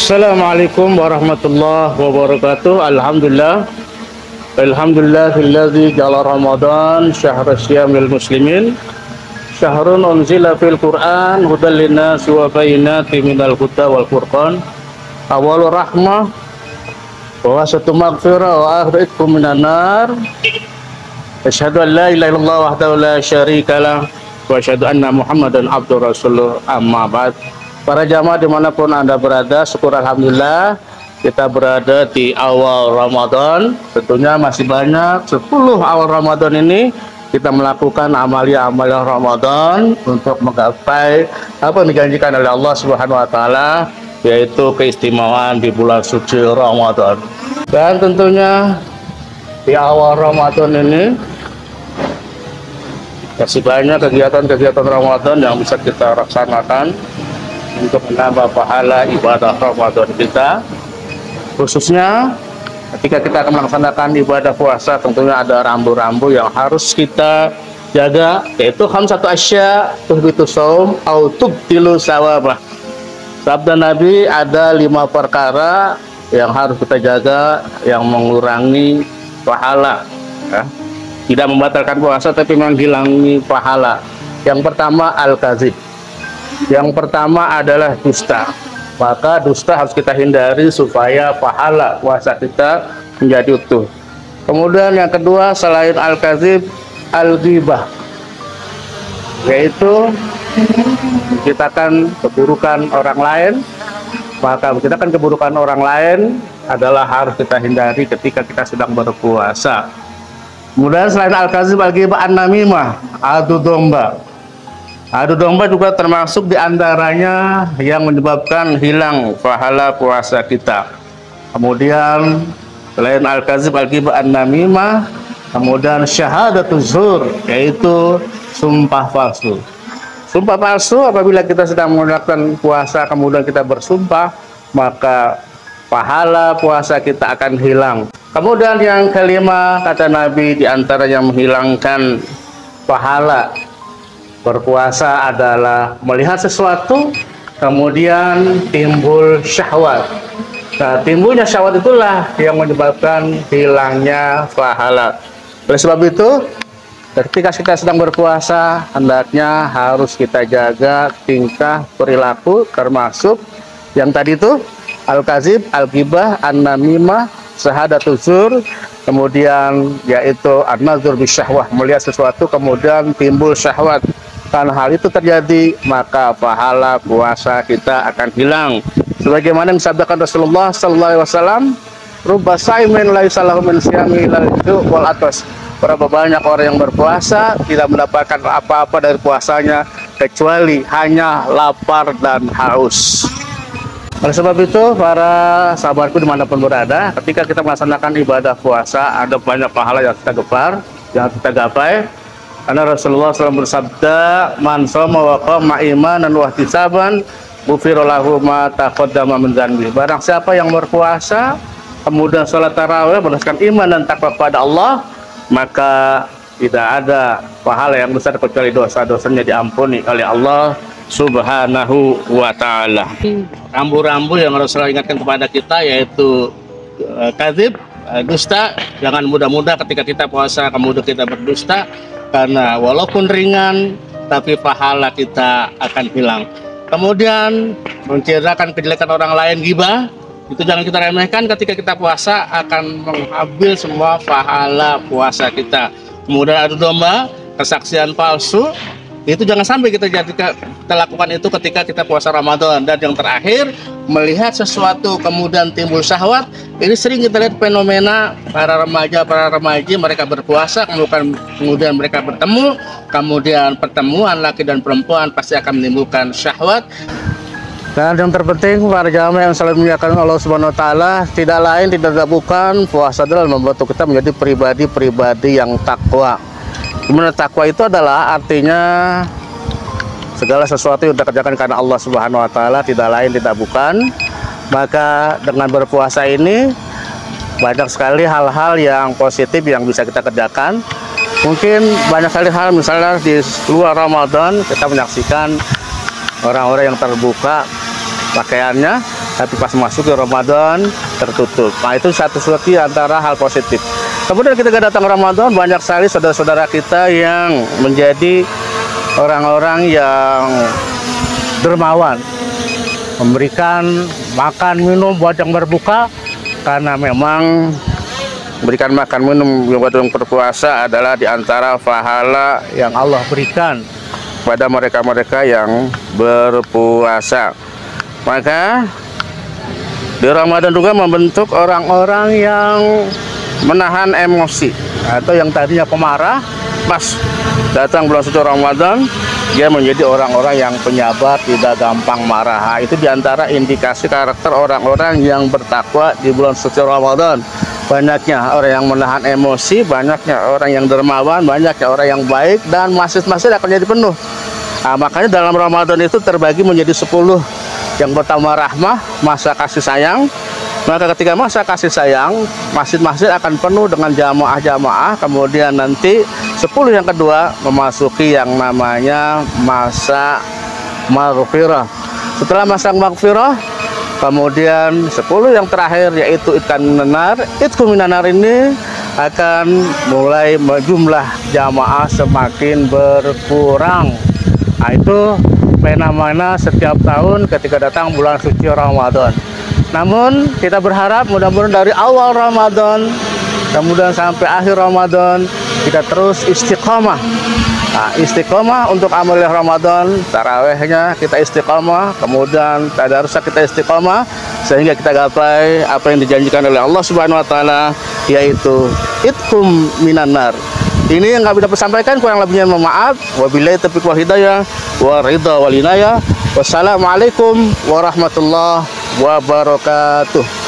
Assalamualaikum warahmatullahi wabarakatuh. Alhamdulillahilladzi ja'ala Ramadan syahra syiyamil muslimin, syahrun unzila fil Qur'an hudal linnasi wa bayyinatin minal huda wal furqan, awwalur rahmah wa wasatu maghfirah wa akhiru minan nar. Asyhadu an la ilaha illallah wahdahu la syarikalah wa asyhadu anna Muhammadan abduhu rasuluh, amma ba'd. Para jamaah dimanapun Anda berada, syukur alhamdulillah kita berada di awal Ramadan. Tentunya masih banyak 10 awal Ramadan ini kita melakukan amalia-amalia Ramadan untuk menggapai apa yang dijanjikan oleh Allah Subhanahu wa taala, yaitu keistimewaan di bulan suci Ramadan. Dan tentunya di awal Ramadan ini masih banyak kegiatan-kegiatan Ramadan yang bisa kita laksanakan untuk menambah pahala ibadah Ramadan kita. Khususnya ketika kita akan melaksanakan ibadah puasa, tentunya ada rambu-rambu yang harus kita jaga, yaitu khamsatu asya tuhbitu shaum au tubtilu sawabah. Sabda Nabi, ada 5 perkara yang harus kita jaga yang mengurangi pahala, ya. Tidak membatalkan puasa tapi menghilangi pahala. Yang pertama al-kazib. Yang pertama adalah dusta. Maka dusta harus kita hindari supaya pahala puasa kita menjadi utuh. Kemudian yang kedua selain al-kazib, al-ghibah, yaitu menciptakan keburukan orang lain. Maka menciptakan keburukan orang lain adalah harus kita hindari ketika kita sedang berpuasa. Kemudian selain al-kazib, al-ghibah, an-namimah, adu domba. Adu domba juga termasuk diantaranya yang menyebabkan hilang pahala puasa kita. Kemudian selain al-kazib, al-ghibah, an-namimah, kemudian syahadatuz zur, yaitu sumpah palsu. Sumpah palsu apabila kita sedang melakukan puasa kemudian kita bersumpah, maka pahala puasa kita akan hilang. Kemudian yang kelima, kata Nabi, diantara yang menghilangkan pahala berpuasa adalah melihat sesuatu kemudian timbul syahwat. Nah, timbulnya syahwat itulah yang menyebabkan hilangnya pahala. Oleh sebab itu, ketika kita sedang berpuasa, hendaknya harus kita jaga tingkah perilaku, termasuk yang tadi itu al-kazib, al-ghibah, an-namimah, syahadatuz zur, kemudian yaitu an-nazur bisyahwah, melihat sesuatu kemudian timbul syahwat. Karena hal itu terjadi, maka pahala puasa kita akan hilang. Sebagaimana yang disabdakan Rasulullah sallallahu alaihi wasallam, rubba saimin laisa lahu min siyami illal ju' wal atas. Berapa banyak orang yang berpuasa tidak mendapatkan apa-apa dari puasanya kecuali hanya lapar dan haus. Oleh sebab itu, para sahabatku dimanapun berada, ketika kita melaksanakan ibadah puasa, ada banyak pahala yang kita gapai. Karena Rasulullah SAW bersabda, man shoma wa qama imanan wa ihtisaban ghufira lahu ma taqaddama min dzanbi. Barang siapa yang berpuasa kemudian salat tarawih berdasarkan iman dan takwa kepada Allah, maka tidak ada pahala yang besar kecuali dosa-dosanya diampuni oleh Allah Subhanahu wa ta'ala. Rambu-rambu yang Rasulullah ingatkan kepada kita yaitu kadzib, dusta. Jangan mudah-mudah ketika kita puasa kemudian kita berdusta, karena walaupun ringan tapi pahala kita akan hilang. Kemudian menceritakan kejelekan orang lain, ghibah, itu jangan kita remehkan. Ketika kita puasa akan mengambil semua pahala puasa kita. Kemudian adu domba, kesaksian palsu, itu jangan sampai kita lakukan itu ketika kita puasa Ramadan. Dan yang terakhir, melihat sesuatu kemudian timbul syahwat. Ini sering kita lihat fenomena para remaji mereka berpuasa kemudian mereka bertemu, kemudian pertemuan laki dan perempuan pasti akan menimbulkan syahwat. Dan yang terpenting, para jamaah yang selalu memuliakan Allah Subhanahu wa taala, tidak lain tidak bukan puasa adalah membantu kita menjadi pribadi-pribadi yang takwa. Kemudian takwa itu adalah artinya segala sesuatu yang kita kerjakan karena Allah Subhanahu wa taala, tidak lain tidak bukan. Maka dengan berpuasa ini banyak sekali hal-hal yang positif yang bisa kita kerjakan. Mungkin banyak sekali hal, misalnya di luar Ramadan kita menyaksikan orang-orang yang terbuka pakaiannya, tapi pas masuk ke Ramadan tertutup. Nah, itu satu-satu antara hal positif. Kemudian ketika datang Ramadan, banyak sekali saudara-saudara kita yang menjadi orang-orang yang dermawan, memberikan makan minum buat yang berbuka, karena memang memberikan makan minum buat yang berpuasa adalah diantara pahala yang Allah berikan pada mereka-mereka yang berpuasa. Maka di Ramadan juga membentuk orang-orang yang menahan emosi, atau yang tadinya pemarah, pas datang bulan suci Ramadan dia menjadi orang-orang yang penyabar, tidak gampang marah. Nah, itu diantara indikasi karakter orang-orang yang bertakwa di bulan suci Ramadan. Banyaknya orang yang menahan emosi, banyaknya orang yang dermawan, banyaknya orang yang baik, dan masjid-masjid akan jadi penuh. Nah, makanya dalam Ramadan itu terbagi menjadi 10. Yang pertama rahmah, masa kasih sayang. Maka ketika masa kasih sayang, masjid-masjid akan penuh dengan jamaah-jamaah. Kemudian nanti 10 yang kedua memasuki yang namanya masa maghfirah. Setelah masa maghfirah, kemudian 10 yang terakhir yaitu itqan minanar. Itqu minanar ini akan mulai jumlah jamaah semakin berkurang. Nah, itu fenomena setiap tahun ketika datang bulan suci Ramadan. Namun kita berharap mudah-mudahan dari awal Ramadan kemudian sampai akhir Ramadan kita terus istiqomah. Nah, istiqomah untuk amal Ramadan, tarawehnya kita istiqomah, kemudian tadarusnya kita istiqomah, sehingga kita gapai apa yang dijanjikan oleh Allah Subhanahu wa taala, yaitu itqum minanar. Ini yang kami dapat sampaikan, kurang lebihnya mohon maaf. Wabillahi taufiq wal hidayah wa ridha wal inayah. Wassalamualaikum warahmatullahi wabarakatuh.